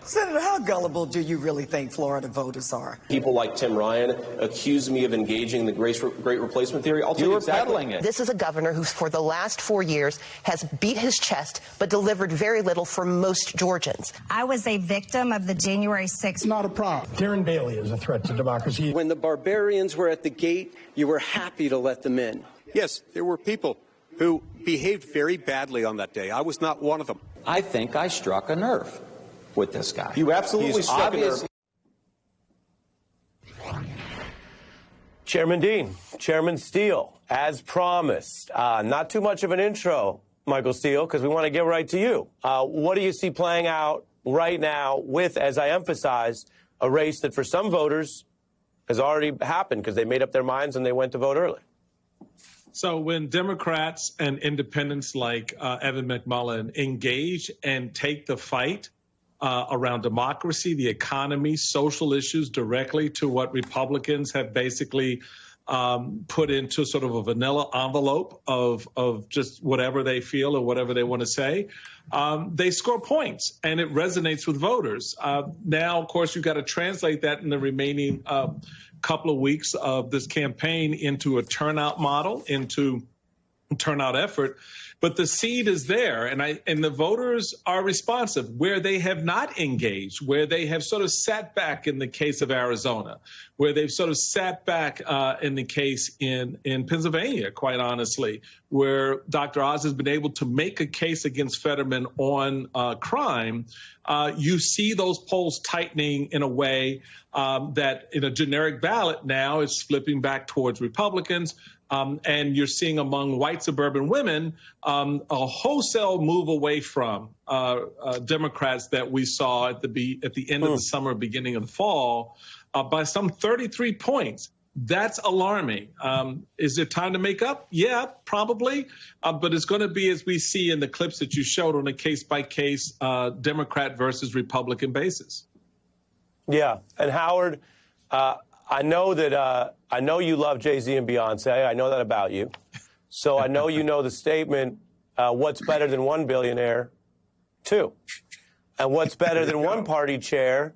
Senator, how gullible do you really think Florida voters are? People like Tim Ryan accuse me of engaging the great replacement theory. I'll tell you peddling it. This is a governor who, for the last 4 years, has beat his chest but delivered very little for most Georgians. I was a victim of the January 6th. It's not a problem. Darren Bailey is a threat to democracy. When the barbarians were at the gate, you were happy to let them in. Yes, there were people who behaved very badly on that day. I was not one of them. I think I struck a nerve with this guy. You absolutely struck a nerve. Chairman Dean, Chairman Steele, as promised, not too much of an intro, Michael Steele, because we want to get right to you. What do you see playing out right now with, as I emphasized, a race that for some voters has already happened because they made up their minds and they went to vote early? So when Democrats and independents like Evan McMullin engage and take the fight around democracy, the economy, social issues directly to what Republicans have basically put into sort of a vanilla envelope of just whatever they feel or whatever they want to say, they score points and it resonates with voters. Now, of course, you've got to translate that in the remaining couple of weeks of this campaign into a turnout model, into turnout effort. But the seed is there, and the voters are responsive where they have not engaged, where they have sort of sat back in the case of Arizona, where they've sort of sat back in the case in Pennsylvania, quite honestly, where Dr. Oz has been able to make a case against Fetterman on crime. You see those polls tightening in a way that in a generic ballot now is flipping back towards Republicans. And you're seeing among white suburban women a wholesale move away from Democrats that we saw at the end of the summer, beginning of the fall, by some 33 points. That's alarming. Is it time to make up? Yeah, probably. But it's going to be, as we see in the clips that you showed, on a case-by-case Democrat versus Republican basis. Yeah. And Howard, I know that I know you love Jay-Z and Beyonce. I know that about you. So I know you know the statement, what's better than one billionaire? Two. And what's better than one party chair?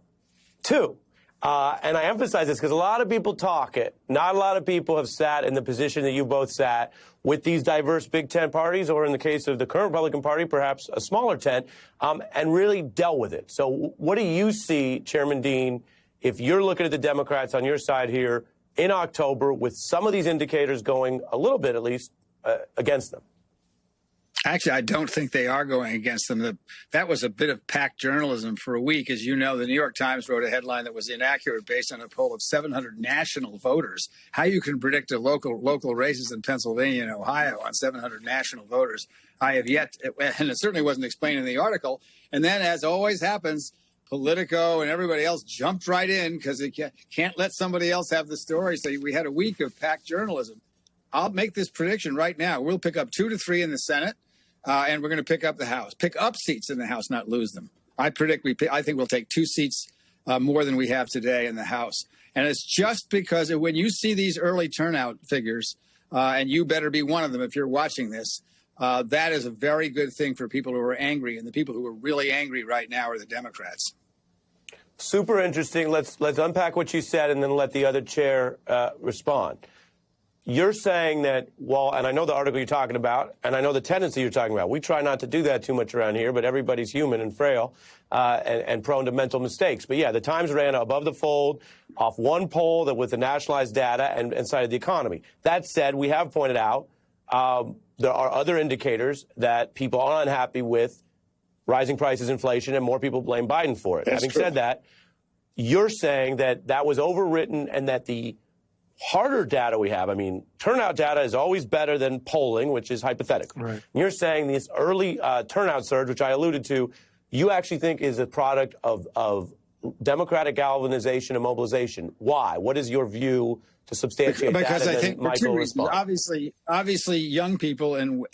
Two. And I emphasize this because a lot of people talk it. Not a lot of people have sat in the position that you both sat with these diverse Big Ten parties, or in the case of the current Republican Party, perhaps a smaller tent, and really dealt with it. So what do you see, Chairman Dean, if you're looking at the Democrats on your side here in October with some of these indicators going a little bit, at least, against them? Actually, I don't think they are going against them. That was a bit of packed journalism for a week. As you know, the New York Times wrote a headline that was inaccurate based on a poll of 700 national voters. How you can predict a local races in Pennsylvania and Ohio on 700 national voters, I have yet, and it certainly wasn't explained in the article. And then, as always happens, Politico and everybody else jumped right in because they can't let somebody else have the story. So we had a week of packed journalism. I'll make this prediction right now. We'll pick up 2 to 3 in the Senate, and we're going to pick up the House. Pick up seats in the House, not lose them. I think we'll take 2 seats more than we have today in the House. And it's just because when you see these early turnout figures, and you better be one of them if you're watching this, that is a very good thing for people who are angry. And the people who are really angry right now are the Democrats. Super interesting. Let's unpack what you said and then let the other chair respond. You're saying that, well, and I know the article you're talking about, and I know the tendency you're talking about. We try not to do that too much around here, but everybody's human and frail and prone to mental mistakes. But, yeah, the Times ran above the fold off one poll that with the nationalized data and cited the economy. That said, we have pointed out there are other indicators that people are unhappy with: rising prices, inflation, and more people blame Biden for it. That's Having true. said that, you're saying that that was overwritten and that the harder data we have, I mean, turnout data is always better than polling, which is hypothetical. Right. You're saying this early turnout surge, which I alluded to, you actually think is a product of Democratic galvanization and mobilization. Why? What is your view to substantiate that? Because I think for 2 reasons. Respond. Obviously, young people and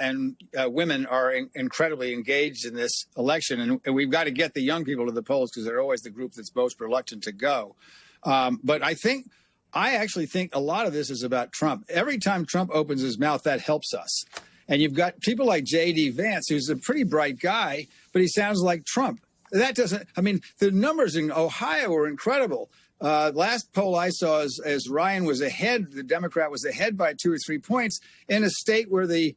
women are incredibly engaged in this election, and we've got to get the young people to the polls because they're always the group that's most reluctant to go. But I actually think a lot of this is about Trump. Every time Trump opens his mouth, that helps us. And you've got people like J.D. Vance, who's a pretty bright guy, but he sounds like Trump. that doesn't, I mean, the numbers in Ohio were incredible. Last poll I saw, as Ryan was ahead, the Democrat was ahead by 2 or 3 points in a state where the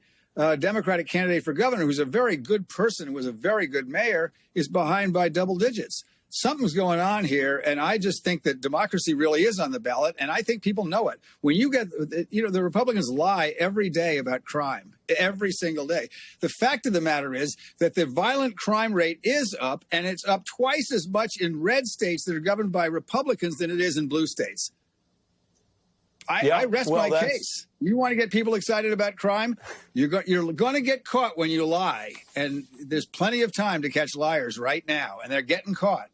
Democratic candidate for governor, who's a very good person, who was a very good mayor, is behind by double digits. Something's going on here, and I just think that democracy really is on the ballot, and I think people know it. When you get, the Republicans lie every day about crime, every single day. The fact of the matter is that the violent crime rate is up, and it's up twice as much in red states that are governed by Republicans than it is in blue states. I rest my case. You want to get people excited about crime? You're going to get caught when you lie, and there's plenty of time to catch liars right now, and they're getting caught.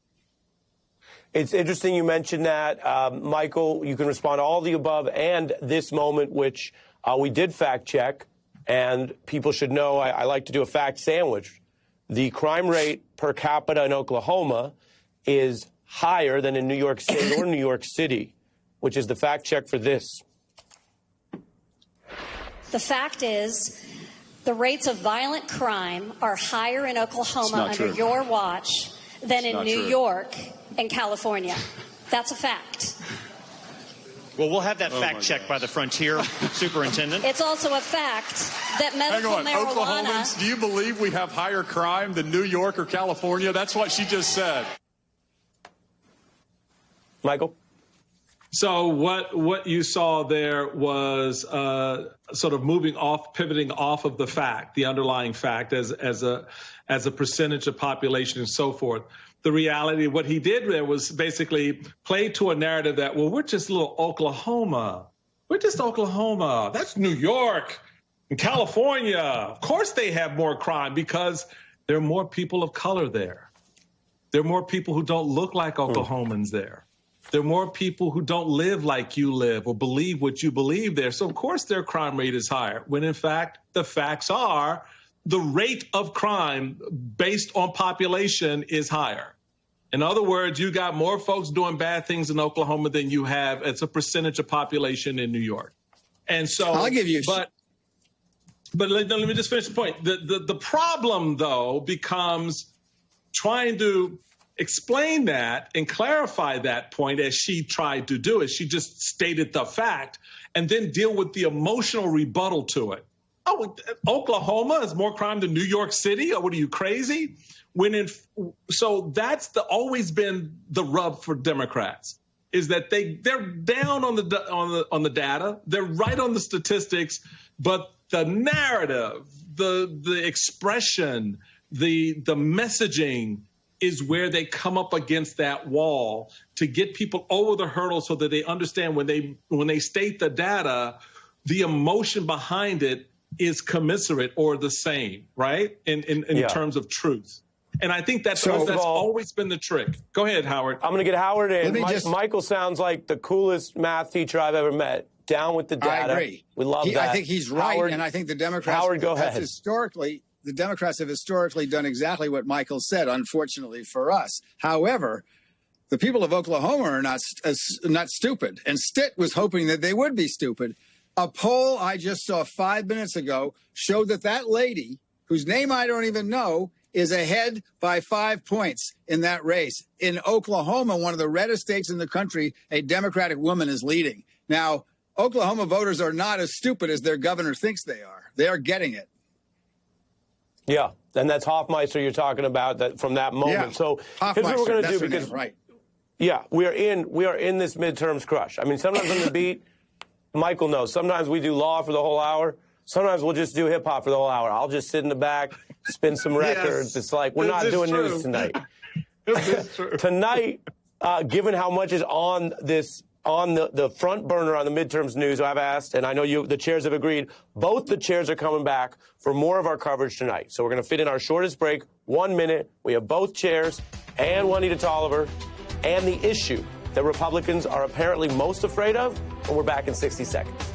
It's interesting you mentioned that. Michael, you can respond to all the above and this moment, which we did fact check, and people should know I like to do a fact sandwich. The crime rate per capita in Oklahoma is higher than in New York State or New York City, which is the fact check for this. The fact is, the rates of violent crime are higher in Oklahoma under your watch than in New York and California. That's a fact. Well, we'll have that fact checked by the Frontier Superintendent. It's also a fact that medical marijuana... Oklahomans, do you believe we have higher crime than New York or California? That's what she just said. Michael? So what you saw there was sort of pivoting off of the fact, the underlying fact as a percentage of population and so forth. The reality, what he did there was basically play to a narrative that, well, we're just little Oklahoma. We're just Oklahoma. That's New York and California. Of course they have more crime because there are more people of color there. There are more people who don't look like Oklahomans there. There are more people who don't live like you live or believe what you believe there. So, of course, their crime rate is higher, when, in fact, the facts are the rate of crime based on population is higher. In other words, you got more folks doing bad things in Oklahoma than you have as a percentage of population in New York. And so I'll give you but let me just finish the point. The problem, though, becomes trying to explain that and clarify that point as she tried to do it. She just stated the fact and then deal with the emotional rebuttal to it. Oh, Oklahoma has more crime than New York City? Oh, what are you, crazy? So that's always been the rub for Democrats, is that they're down on the data, they're right on the statistics, but the narrative, the expression, the messaging is where they come up against that wall to get people over the hurdle so that they understand when they state the data, the emotion behind it is commensurate or the same, right? In terms of truth. And I think that's always been the trick. Go ahead, Howard. I'm going to get Howard in. Michael sounds like the coolest math teacher I've ever met. Down with the data. I agree. We love that. I think he's right, and I think the Democrats the Democrats have historically done exactly what Michael said, unfortunately for us. However, the people of Oklahoma are not stupid, and Stitt was hoping that they would be stupid. A poll I just saw 5 minutes ago showed that lady, whose name I don't even know, is ahead by 5 points in that race. In Oklahoma, one of the reddest states in the country, a Democratic woman is leading. Now, Oklahoma voters are not as stupid as their governor thinks they are. They are getting it. Yeah, and that's Hoffmeister you're talking about from that moment. Yeah. So here's what we're going to do because right. Yeah, we are in this midterms crush. I mean, sometimes on the beat, Michael knows. Sometimes we do law for the whole hour. Sometimes we'll just do hip hop for the whole hour. I'll just sit in the back, spin some records. Yes. It's like we're not doing news tonight. Tonight, given how much is on the front burner on the midterms news, I've asked, and I know the chairs have agreed, both the chairs are coming back for more of our coverage tonight. So we're going to fit in our shortest break, 1 minute. We have both chairs and Juanita Tolliver and the issue that Republicans are apparently most afraid of, and we're back in 60 seconds.